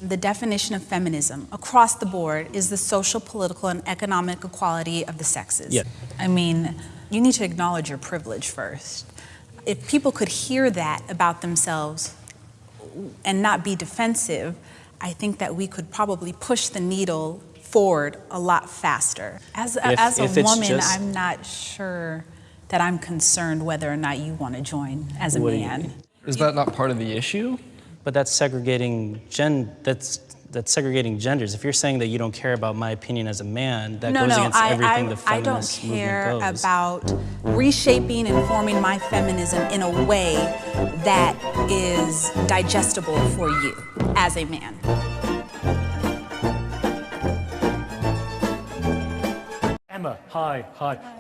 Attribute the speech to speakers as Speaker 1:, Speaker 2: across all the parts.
Speaker 1: The definition of feminism across the board is the social, political, and economic equality of the sexes.
Speaker 2: Yeah.
Speaker 1: I mean, you need to acknowledge your privilege first. If people could hear that about themselves and not be defensive, I think that we could probably push the needle forward a lot faster. As a woman, I'm not sure that I'm concerned whether or not you want to join as a man.
Speaker 3: Is that not part of the issue?
Speaker 2: But that's segregating that's segregating genders. If you're saying that you don't care about my opinion as a man, that goes against everything the feminist movement goes.
Speaker 1: I don't care about reshaping and forming my feminism in a way that is digestible for you as a man.
Speaker 4: Emma, hi.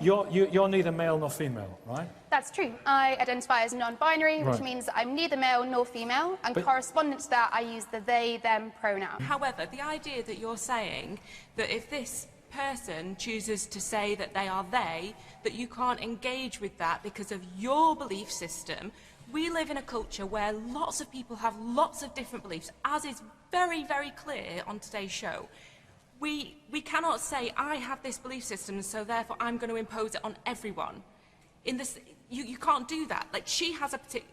Speaker 4: You're neither male nor female, right?
Speaker 5: That's true. I identify as non-binary, which means I'm neither male nor female, and correspondent to that, I use the they, them pronoun.
Speaker 6: However, the idea that you're saying that if this person chooses to say that they are they, that you can't engage with that because of your belief system. We live in a culture where lots of people have lots of different beliefs, as is very, very clear on today's show. We cannot say, I have this belief system, so therefore I'm going to impose it on everyone. In this, you can't do that. Like, she has a particular...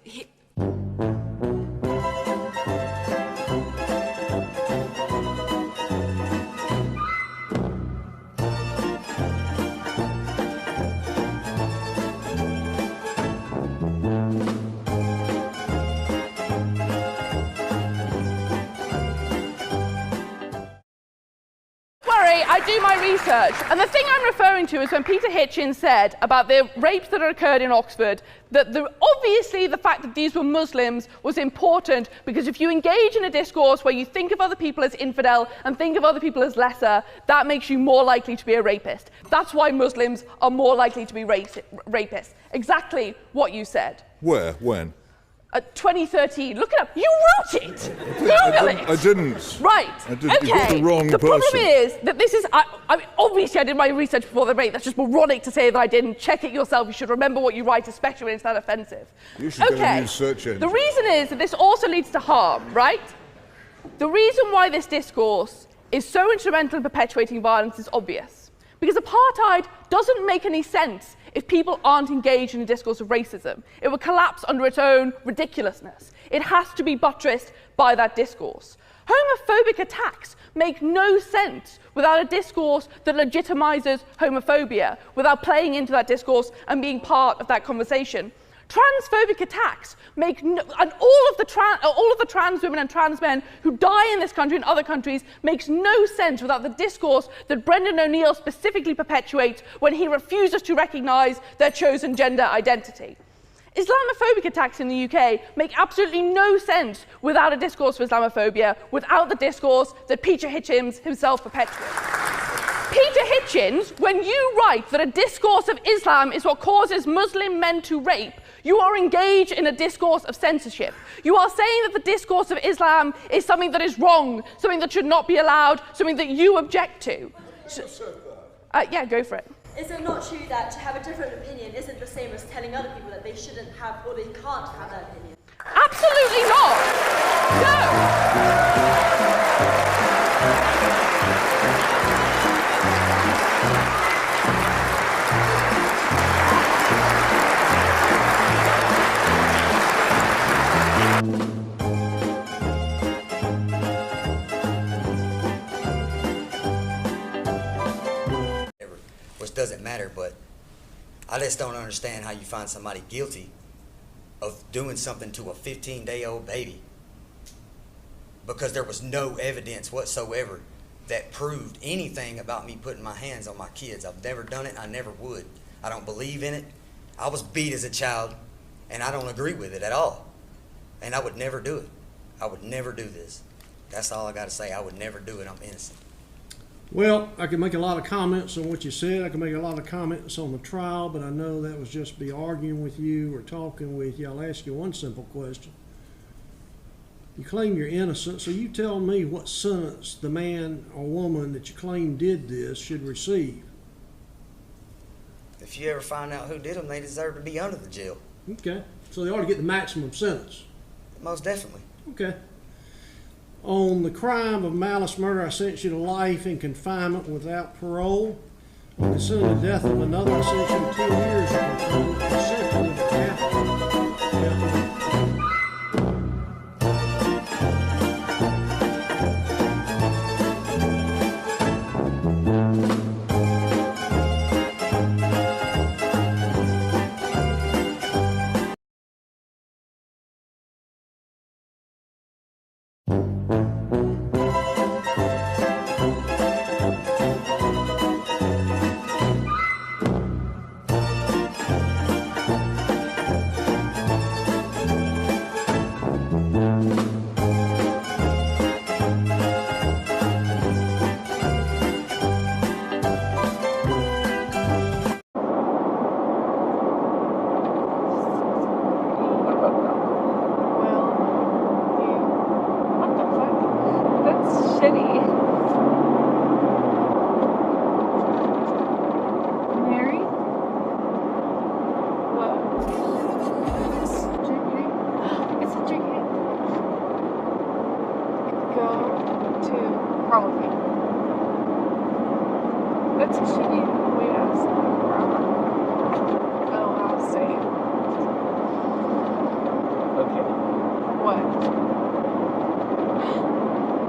Speaker 7: I do my research, and the thing I'm referring to is when Peter Hitchens said about the rapes that occurred in Oxford, that obviously the fact that these were Muslims was important, because if you engage in a discourse where you think of other people as infidel and think of other people as lesser, that makes you more likely to be a rapist. That's why Muslims are more likely to be rapists. Exactly what you said.
Speaker 8: Where? When?
Speaker 7: 2013. Look it up. You wrote it. Google it.
Speaker 8: I didn't.
Speaker 7: Right.
Speaker 8: I didn't.
Speaker 7: Okay.
Speaker 8: You got the wrong
Speaker 7: the problem
Speaker 8: person.
Speaker 7: is that this is. I mean, obviously, I did my research before the rape. That's just moronic to say that I didn't. Check it yourself. You should remember what you write, especially when it's that offensive.
Speaker 8: You should get a new search engine.
Speaker 7: The reason is that this also leads to harm, right? The reason why this discourse is so instrumental in perpetuating violence is obvious. Because apartheid doesn't make any sense if people aren't engaged in a discourse of racism. It would collapse under its own ridiculousness. It has to be buttressed by that discourse. Homophobic attacks make no sense without a discourse that legitimizes homophobia, without playing into that discourse and being part of that conversation. Transphobic attacks make and all of the trans women and trans men who die in this country and other countries makes no sense without the discourse that Brendan O'Neill specifically perpetuates when he refuses to recognise their chosen gender identity. Islamophobic attacks in the UK make absolutely no sense without a discourse of Islamophobia, without the discourse that Peter Hitchens himself perpetuates. Peter Hitchens, when you write that a discourse of Islam is what causes Muslim men to rape, you are engaged in a discourse of censorship. You are saying that the discourse of Islam is something that is wrong, something that should not be allowed, something that you object to. Yeah, go for it.
Speaker 9: Is it not true that to have a different opinion isn't the same as telling other people that they shouldn't have or they can't have that opinion?
Speaker 7: Absolutely not! No!
Speaker 10: Which doesn't matter, but I just don't understand how you find somebody guilty of doing something to a 15-day-old baby because there was no evidence whatsoever that proved anything about me putting my hands on my kids. I've never done it. I never would. I don't believe in it. I was beat as a child, and I don't agree with it at all. And I would never do it. I would never do this. That's all I got to say. I would never do it. I'm innocent.
Speaker 11: Well, I can make a lot of comments on what you said. I can make a lot of comments on the trial, but I know that was just be arguing with you or talking with you. I'll ask you one simple question. You claim you're innocent, so you tell me what sentence the man or woman that you claim did this should receive.
Speaker 10: If you ever find out who did them, they deserve to be under the jail.
Speaker 11: Okay, so they ought to get the maximum sentence.
Speaker 10: Most definitely.
Speaker 11: Okay. On the crime of malice murder, I sentence you to life in confinement without parole. On the sin of the death of another, I sentence you to 10 years in confinement with consent of the capital.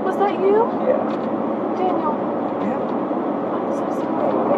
Speaker 7: Was that you? Yeah. Daniel. Yeah. I'm so sorry.